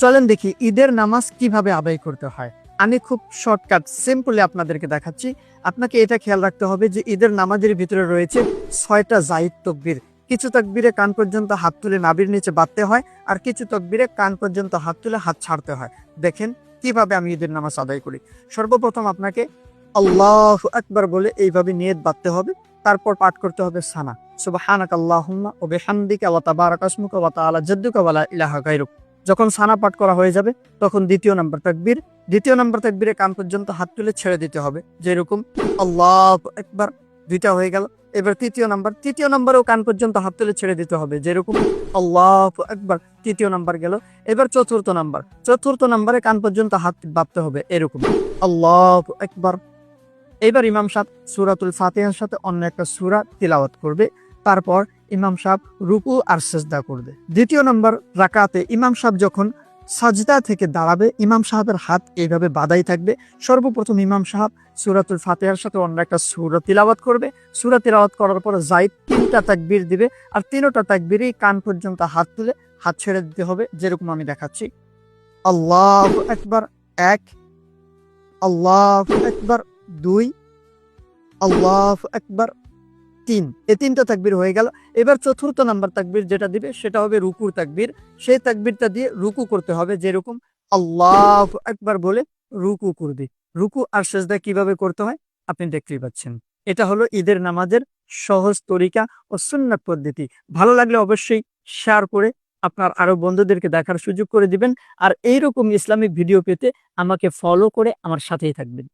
চলেন দেখি ঈদের নামাজ কিভাবে আদায় করতে হয়। আমি খুব শর্টকাট সিম্পলি আপনাদেরকে দেখাচ্ছি। আপনাকে এটা খেয়াল রাখতে হবে যে ঈদের নামাজের ভিতরে রয়েছে 6টা জাহিদ তাকবীর। কিছু তাকবীরে কান পর্যন্ত হাত তুলে নাভির নিচে বাঁধতে হয়, আর কিছু তাকবীরে কান পর্যন্ত হাত তুলে হাত ছাড়তে হয়। দেখেন কিভাবে আমি ঈদের নামাজ আদায় করি। সর্বপ্রথম আপনাকে আল্লাহু আকবার বলে এইভাবে নিয়ত বাঁধতে হবে। তারপর পাঠ করতে হবে সানা, সুবহানাকাল্লাহুম্মা ওয়া বিহামদিকা ওয়া তাবারাকা ইসমুকা ওয়া তাআলা জাদ্দুকা ওয়া লা ইলাহা গায়রুক। যখন সানা পাঠ করা হয়ে যাবে তখন দ্বিতীয় নাম্বার তাকবীর। দ্বিতীয় নাম্বার তাকবীরে কান পর্যন্ত হাত তুলে ছেড়ে দিতে হবে, যেরকম আল্লাহু আকবার। দুইটা হয়ে গেল। এবার তৃতীয় নাম্বারেও কান পর্যন্ত হাত তুলে ছেড়ে দিতে হবে, যেরকম আল্লাহু আকবার। তৃতীয় নাম্বার গেল। এবার চতুর্থ নাম্বারে কান পর্যন্ত হাত বাঁধতে হবে, এরকম আল্লাহু আকবার। এবার ইমাম সাহেব সূরাতুল ফাতিহার সাথে অন্য একটা সূরা তিলাওয়াত করবে। তারপর ইমাম সাহেব রুকু আর সিজদা করবে। দ্বিতীয় নম্বর রাকাতে ইমাম সাহেব যখন সাজদা থেকে দাঁড়াবে, ইমাম সাহেবের হাত এইভাবে বাঁধাই থাকবে। সর্বপ্রথম ইমাম সাহেব সূরাতুল ফাতিহার সাথে অন্য একটা সূরা তিলাওয়াত করবে। সূরা তিলাওয়াত করার পর জায়েদ 3টা তাকবীর দিবে, আর 3টা তাকবীরেই কান পর্যন্ত হাত তুলে হাত ছেড়ে দিতে হবে, যেরকম আমি দেখাচ্ছি। আল্লাহু আকবার 1, আল্লাহু আকবার 2, আল্লাহু আকবার 3। এই 3টা তাকবীর হয়ে গেল। এবার চতুর্থ নাম্বার তাকবীর যেটা দিবে সেটা হবে রুকুর তাকবীর। সেই তাকবীরটা দিয়ে রুকু করতে হবে, যেরকম আল্লাহু আকবার বলে রুকু করবে। রুকু আর সিজদা কিভাবে করতে হয় আপনি দেখতেই পাচ্ছেন। এটা হলো ঈদের নামাজের সহজ তরিকা ও সুন্নাত পদ্ধতি। ভালো লাগলে অবশ্যই শেয়ার করে আপনার আরো বন্ধুদেরকে দেখার সুযোগ করে দিবেন। আর এইরকম ইসলামিক ভিডিও পেতে আমাকে ফলো করে আমার সাথেই থাকবেন।